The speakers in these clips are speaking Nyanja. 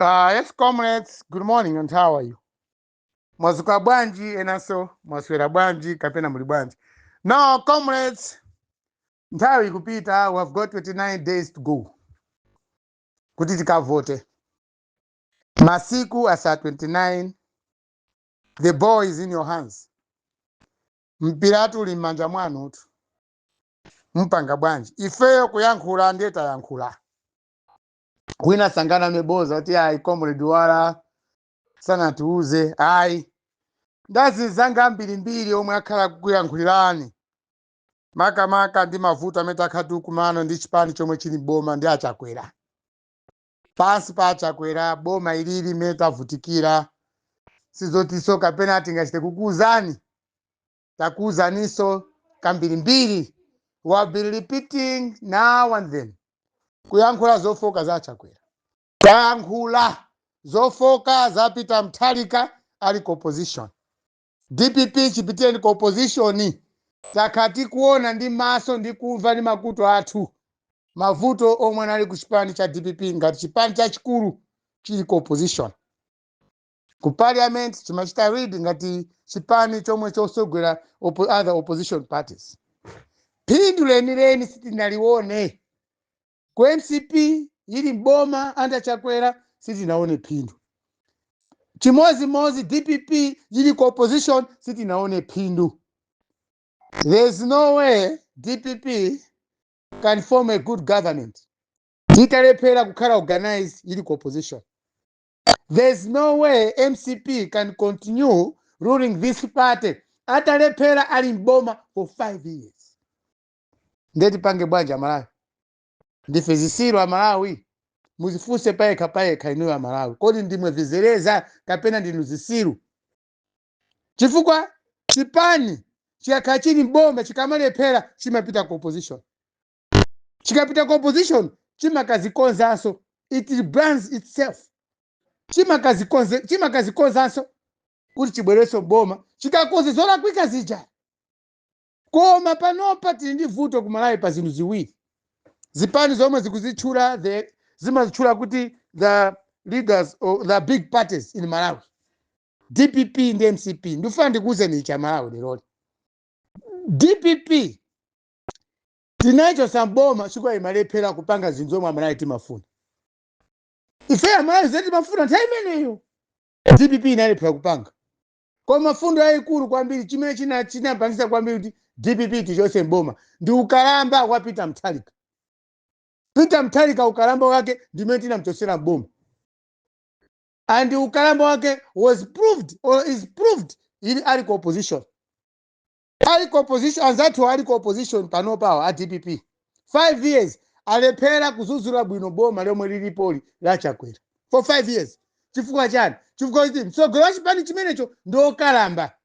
Yes, comrades, good morning and how are you? Mwasuka bwanji enaso, mwaswera bwanji kapena muli bwanji. Now, comrades, nthawi kupita, we have got 29 days to go. Kuti tikavote. Masiku asa 29, the ball is in your hands. Mpiratu uli m'manja mwanu utu. Mpanga bwanji. Ifeyo kuyankhula ndiye tayankhula. Wina sangana meboza oti ai comrade wala sana tuuze ai. Ndazi zanga mbirimbiri omwe akhala kuyankhulirani. Maka ndi mavuto amene akhatu kumano ndi chipani chomwe chili boma ndi achakwera. Pansi pa achakwera boma ilili imene tavutikira. Sizotiso kapena tingachite kukuuzani. Takuuzaniso kambirimbiri. We have been repeating now and then. Kuyankhula zofoka za achakwera. Kuyankhula zofoka za Peter Mutharika ali opposition. DPP chipiteni ku opposition. Takati kuona ndi maso ndi kumva ndi makutu athu. Mavuto omwe anali ku chipani cha DPP ngati chipani chachikulu chili ku opposition. Ku parliament chimachita read ngati chipani chomwe chosogwera other opposition parties. Phindu lenileni sitinalione. Ku MCP ili mboma anda chakwera sitinaone phindu. Chimodzimodzi DPP ili ku opposition sitinaone phindu. There's no way DPP can form a good government. Italephera kukhala organized ili ku opposition. There's no way MCP can continue ruling this party. Atalephera ali mboma for 5 years. Ndeti pange bwanja Malawi. Ndife zisiru wa Malawi. Muzifuse payekha inu ya Malawi. Kodi ndimwe vizereza kapena ndinu zisiru. Chifukwa chipani chikachini mboma chikamalephera chimapita ku opposition. Chikapita ku opposition chimakazikonzanso. It brands itself. Chimakazikonzanso kuti chibwereso boma chikakonze zolakwika zija. Koma panopa tili ndi vuto ku Malawi pa zinthu ziwiri. Zipani zomwe zikuzitchula zimazitchula kuti the leaders or the big parties in Malawi. DPP ndi MCP. Ndifuna ndikuuzeni cha Malawi lero. DPP tinacho samboma chikwa imalephera kupanga zinthu zomwe Amalawi timafuna. Ife Amalawi zeti mafuna nthawi imeneyo. DPP inalephera kupanga. Kwa mafundo yayikulu kwambiri chimene chinapangisa kwambiri kuti DPP tichose mboma ndi ukalamba wa Peter Mutharika. Peter Mutharika ukalamba wake ndimene tinamchosera mboma. And ukalamba wake was proved or is proved ili ali ku opposition. Ali ku opposition, anzathu ali ku opposition panopa a DPP. 5 years alephera kuzuzula bwino boma lomwe lilipoli la chakwera. For 5 years. Chifukwa chani? Chifukwa kuti mtsogolo wa chipani chimenecho ndokalamba.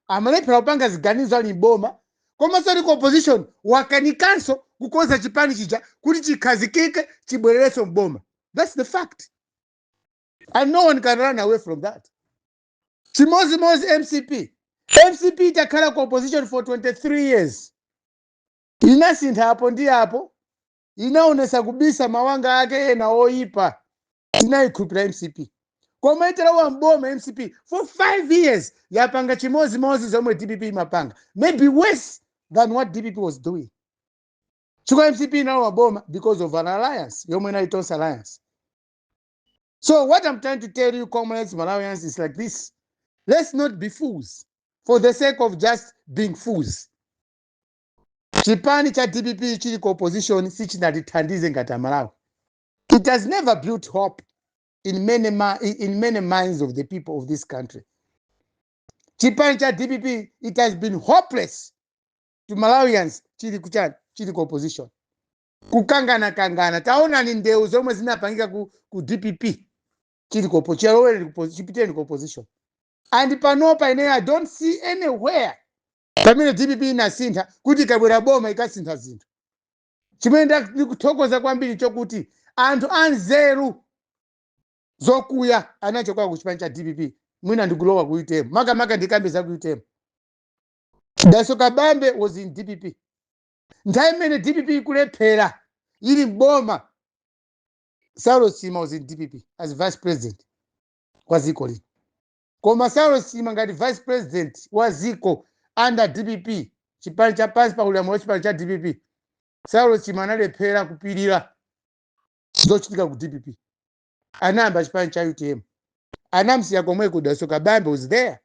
Amalephera kupanga ziganizo ali boma. Koma sali ku opposition wakanikanso kukonza chipani chija kuti chikhazikike chibwerereso mboma. That's the fact. And no one can run away from that. Chimodzimodzi MCP. MCP itakhala ku opposition for 23 years. Inasintha apo ndi apo. Inaonesa kubisa mawanga ake ena oyipa. Inayikhulupira MCP. Koma italawa mboma MCP for 5 years. Yapanga chimodzimodzi zomwe DPP imapanga. Maybe worse than what DPP was doing. Chukwa MCP inalawa boma because of an alliance. Yomwe inaitonsa alliance. So what I'm trying to tell you, comrades, Malawians, is like this. Let's not be fools for the sake of just being fools. Chipani cha DPP chili ku opposition si chinalithandize ngati Malawi. It has never built hope in many minds of the people of this country. Chipani cha DPP, it has been hopeless to Malawians chili ku opposition. Kukangana. Taona ni ndeu zomwe zinapangika ku DPP. Chili ku opposition. And panopa ine I don't see anywhere. Pamene DPP inasintha kuti kabwera boma ikasintha zinthu. Chimene ndikuthokoza kwambiri chokuti anthu anzeru zokuya anachoka ku chipani cha DPP. Mwina ndikulowa kuitemo. Maka ndikambe za kuitemo. Daso Kabambe was in DPP. Nthawi imene DPP kulephera ili mboma Saulo Chima was in DPP as vice president wa ziko lino. Koma Saulo Chima ngati vice president wa ziko under DPP, chipani cha pansi pa ulamuliro wa chipani cha DPP, Saulo Chima analephera kupirira zochitika ku DPP. Anayamba chipani cha UTM. Anamsiya komweko Daso Kabambe was there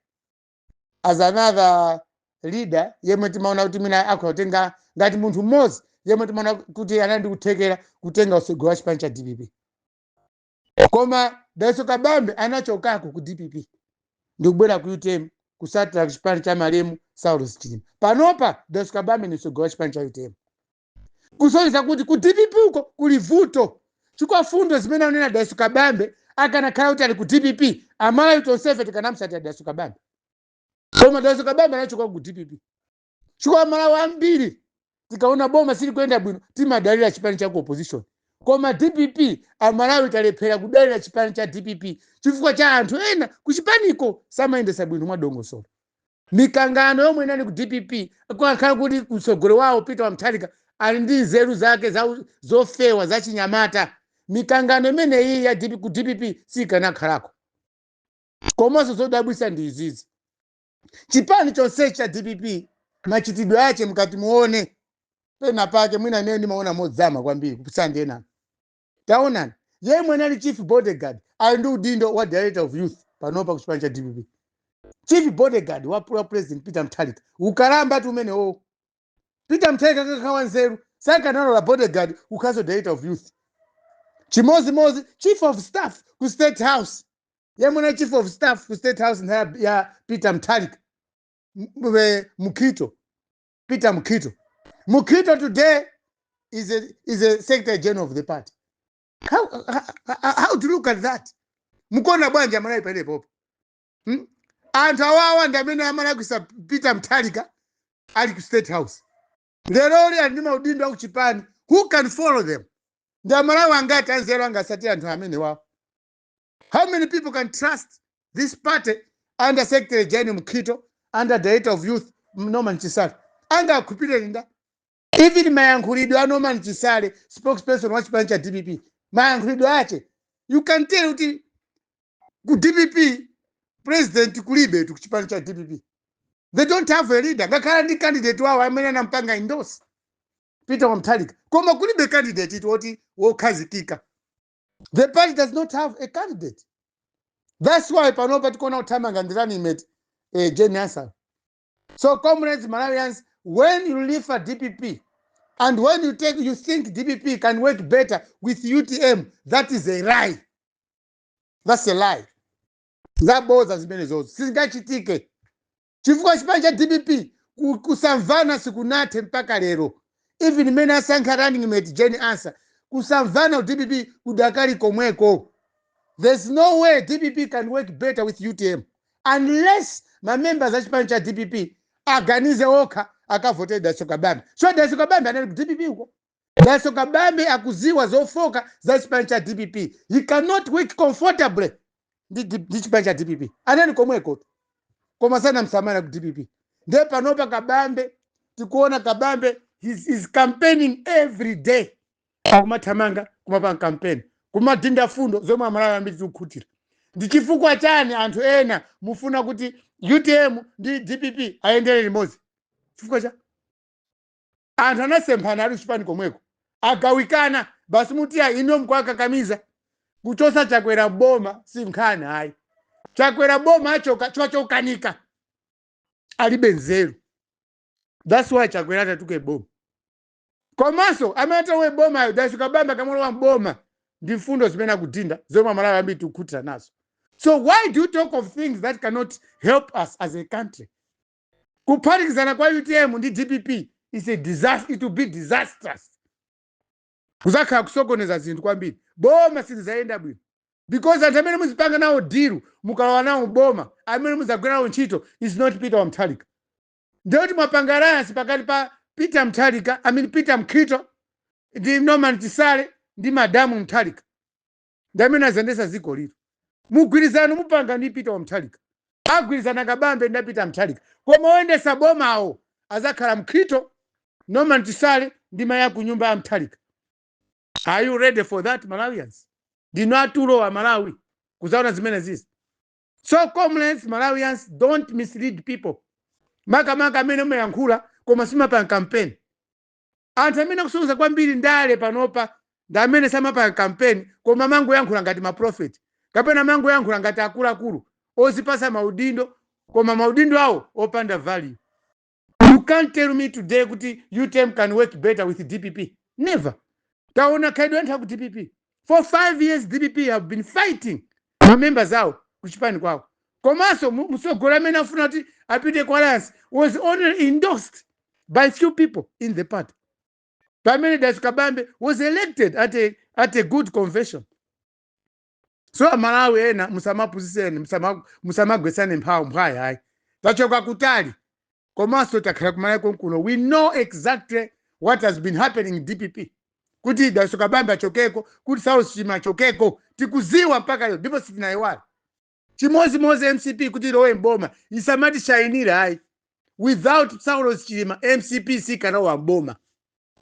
as another leader yemwe timaona kuti mina akutenga ngati munthu mmodzi yemwe timaona kuti anandi kuthekera kutenga usogolo wa chipani cha DPP. Koma Daso Kabambe anachokako ku DPP ndikubwera ku UTM kusatira chipani cha Malemu Saulo Chima. Panopa Daso Kabambe ni usogolo wa chipani cha UTM. Kusonyeza kuti ku DPP uko kuli vuto. Chikwa fundo zimene anena Daso Kabambe akanakhala kuti ali ku DPP amala yutonsefe tikanamsatira Daso Kabambe. Koma Daso Kabambe anachoka ku DPP. Chikwa mala wambiri tikaona boma sili kwenda bwino timadalira chipani cha opposition. Koma DPP amalawi talephera kudalira chipani cha DPP chifukwa cha anthu ena ku chipaniko samayendesa bwino mwadongosolo. Mikangano yomwe inali ku DPP akakhala kuti usogolo wawo Peter Mutharika ali ndi nzeru zake zofewa za chinyamata. Mikangano imene iyi ya ku DPP sikanakhalako. Komanso zodabwisa ndi izizi. Chipani chonse cha DPP machitidwe ache mkati muone pena pake mwina nene maona modzama kwambiri kupsande ena. Taonani yemwe anali chief bodyguard ali ndi udindo wa director of youth panopa ku chipani cha DPP. Chief bodyguard wa president Peter Mutharika ukalamba tu umene wo. Peter Mutharika kakhawa nzeru sakanalola bodyguard ukhazo director of youth. Chimozi chief of staff ku State House. Yemwe na chief of staff ku State House ya Peter Mutharika. Mukito. Peter Mukito. Mukito today is a secretary general of the party. How to look at that? Mukona bwanja amalayi pale popo. Anthu awawa ndamene amala kusa Peter Mutharika ali ku State House. Lero ali ndi maudindo aku chipani. Who can follow them? Ndamalawi angati anzero angasatira anthu amene wawo. How many people can trust this party under Secretary General Mukito, under Director of Youth Norman Chisale? Anga kupire linda. Even mayankhulidwe a Norman Chisale, spokesperson wa chipani cha DPP, mayankhulidwe ache, you can tell kuti ku DPP president kulibe tu chipani cha DPP. They don't have a leader. Ngakhala ndi candidate wawo amene anampanga endorse Peter Mutharika. Koma kulibe candidate iti woti wokhazikika. The party does not have a candidate. That's why panopa tikona uthamanga ndirani imeti Jane Ansah. So comrades Malawians, when you leave for DPP and when you think DPP can work better with UTM, that is a lie. That's a lie. Zaboza zimene zozo singachitike. Chifukwa chipani cha DPP kusamvana sikunathe mpaka lero. Even mene asankha running mate Jane Ansah kusamvana DPP kudakali komweko. There's no way DPP can work better with UTM unless my members of chipani DPP aganize okha akavote Daso Kabambe. So Daso Kabambe anali ku DPP uko. Daso Kabambe akuziwa zofoka za chipani cha DPP. He cannot work comfortably ndi chipani cha DPP. Anali komweko. Koma sana msamana ku DPP. Nde panopa Kabambe tikuona Kabambe is campaigning every day. Akumathamanga kumapanga campaign. Kumadinda fundo zomwe amalawi ambiri tikukhutira. Ndi chifukwa chani anthu ena mufuna kuti UTM ndi DPP ayendere limodzi? Chifukwa cha anthu anasemphana ali chipani komweko agawikana basi mutiya ino mkwakakamiza kuchosa Chakwera boma si nkhani hayi. Chakwera boma chokanika alibe nzeru. That's why Chakwera atatuke boma. Komanso amata we boma Daso Kabambe akamolowa mboma ndi mfundo zimene akudinda zomwe amalawi ambiri tikukhutira nazo. So why do you talk of things that cannot help us as a country? Kuphatikizana kwa UTM ndi DPP is a disaster. It will be disastrous. Kuzakhala kusokoneza zinthu kwambiri. Boma sizayenda bwino. Because anthu amene muzipanga nawo deal mukalowa nawo boma amene muzagwira nawo ntchito is not Peter Mutharika. Ndiyoti mwapanga alliance pakati pa Peter Mutharika, Peter Mukito, ndi Norman Chisale ndi Madamu Mutharika. Ndamene azendesa ziko liro. Mugwirizano mupanga ndi Peter Mutharika. Agwirizana Kabambe ndi Peter Mutharika. Koma oyendesa boma awo azakhala Mukito, Norman Chisale ndi maya ku nyumba ya Mutharika. Are you ready for that, Malawians? ndinatulowa Malawi kuzaona zimene zizi. So comrades, Malawians, don't mislead people. Maka amene umayankhula koma simapanga campaign. Anthu amene akusunza kwambiri ndale panopa ndi amene samapanga campaign koma mango yankhula ngati ma prophet. Kapena mango yankhula ngati akuluakulu ozipasa maudindo koma maudindo awo opanda value. You can't tell me today kuti UTM can work better with DPP. Never. Taona kaidwa ntha ku DPP. For 5 years DPP have been fighting ma members awo kuchipani kwawo. Komanso musogolo amene afuna kuti apite ku alliance was only endorsed by few people in the party. Pamene Daisuke Kabambe was elected at a good convention. So Malawi ena musamapusiseni musamagwesane mphayi hayi. Tachoka kutali. Komanso takhala kumalawi konkuno. We know exactly what has been happening in DPP. Kuti Daisuke Kabambe achokeko, kuti Saulos Chilima achokeko, tikuziwa mpaka lero ndipo sitinayiwala. Chimodzimodzi MCP kuti lowe mboma isamati shayinira hayi. Without Saulos Chilima MCP sikanawa mboma.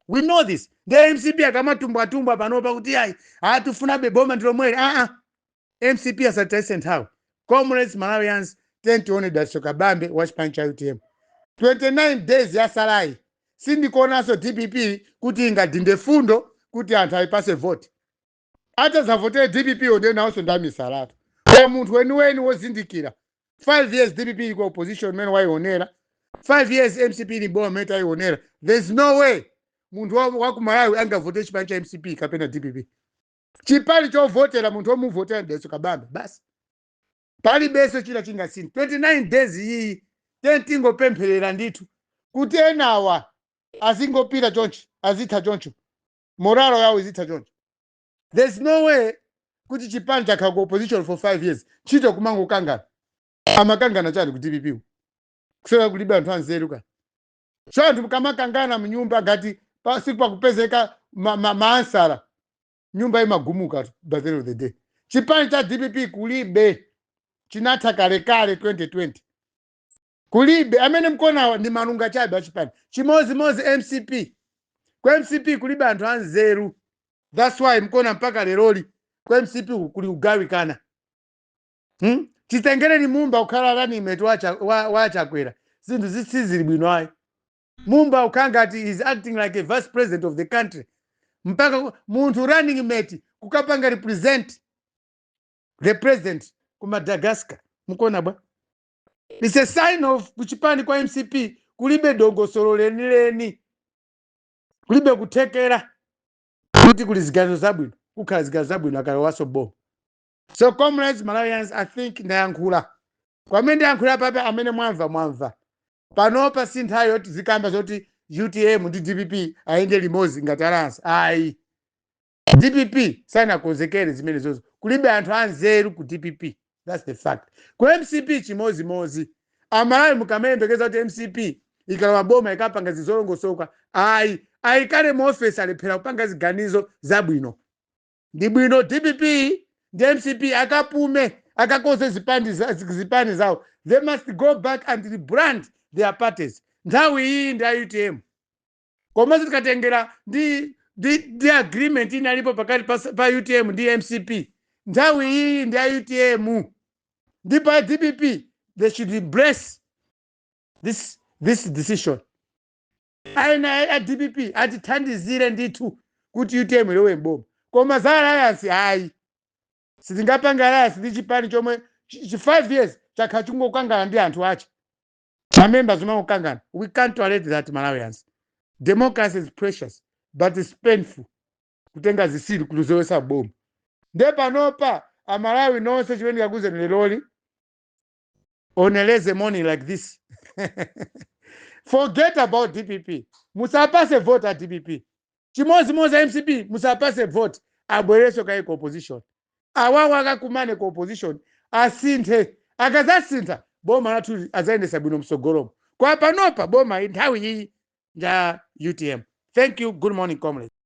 We know this. The MCP akamatumbwa panopa kuti hayi atufuna beboma ndilomwere. MCP has a decent how. Comrades, Malawians, tend to honor Daisuke Kabambe wachipani cha UTM. 29 days yasalai. Sindikonaso DPP kuti ingadinde fundo kuti anthu ayipase vote. Ata zavotera DPP onde nawso ndamisalatu. Kwa munthu weniweni wozindikira. 5 years DPP iko opposition mene waionera. 5 years MCP ni boma meta waionera. There's no way munthu waku Malawi angavote chipani cha MCP kapena DPP. Chipani chovotera munthu omuvotera Daisuke Kabambe basi. Pali beso chila chingasini. 29 days iyi tentingopempherera ndithu kuti enawa azingopita chonchi azitha choncho moralo yawo izitha choncho. There's no way kuti chipani chakhala ku opposition for 5 years chito kumango kangana amakangana chani ku DPP kuseka kulibe anthu anzeru ka. So anthu mukamakangana mnyumba ngati siku pakupezeka maansara nyumba imagumuka by the end of the day. Chipani cha DPP kulibe chinatha kale 2020. Kulibe amene mkona ndi Malunga chabe achipani. Chimodzimodzi MCP. Kwa MCP kulibe anthu anzeru. That's why mkona mpaka leroli kwa MCP kuli ugawikana. Chitengereni Mumba ukhala lani imetu wachakwera. Zinthu zisizili bwino ayi. Mumba ukangati is acting like a vice president of the country. Mpaka munthu running mate kukapanga represent the president ku Madagascar. Mkona bwa. It's a sign of kuchipani kwa MCP kulibe dongosolo lenileni. Kulibe kutekera. Kuti kuli zigazo zabwino. Kukhala zigazo zabwino akalawaso bo. So comrades, Malawians, I think ndayankhula. Kwa amene ndayankhula papa amene mwamva. Panopa sinthayo yoti zikamba zoti UTM ndi DPP aende limodzi ngati alliance. Ayi. DPP sanakonzekere zimene zozo. Kulibe anthu anzeru ku DPP. That's the fact. Kwa MCP chimodzimodzi. Amalawi mukamembekeza kuti MCP ikalowa boma ikapanga zizolongosoka. Ayikale mu office alephera kupanga ziganizo zabwino. Ndi bwino DPP ndi MCP akapume akakoze zipani zawo. They must go back and rebrand their parties. Nthawi iyi ndi UTM. Koma tikatengera ndi agreement inalipo pakati pa UTM ndi MCP. Nthawi iyi ndi UTM. Ndi pa DPP they should embrace this decision. Aina DPP atithandizire ndithu kuti UTM ilowe mboma. Koma za alliance hayi. Sitingapanga alliance ndi chipani chomwe 5 years chakha chingokangana ndi anthu acho. Members umangokangana. We can't tolerate that, Malawians. Democracy is precious but it's painful. Kutenga zisiri kuluzowesa boma. Nde panopa Amalawi nonse chiweni kakuze nileloli oneleze money like this. Forget about DPP. Musapase vote at DPP. Chimodzimodzi MCP musapase vote abwereso kaiko opposition. Awawa akakumane ku opposition asinthe akazasintha boma lathu azaendesa bwino msogolomo. Kwa panopa boma nthawi iyi ya UTM. Thank you. Good morning, comrades.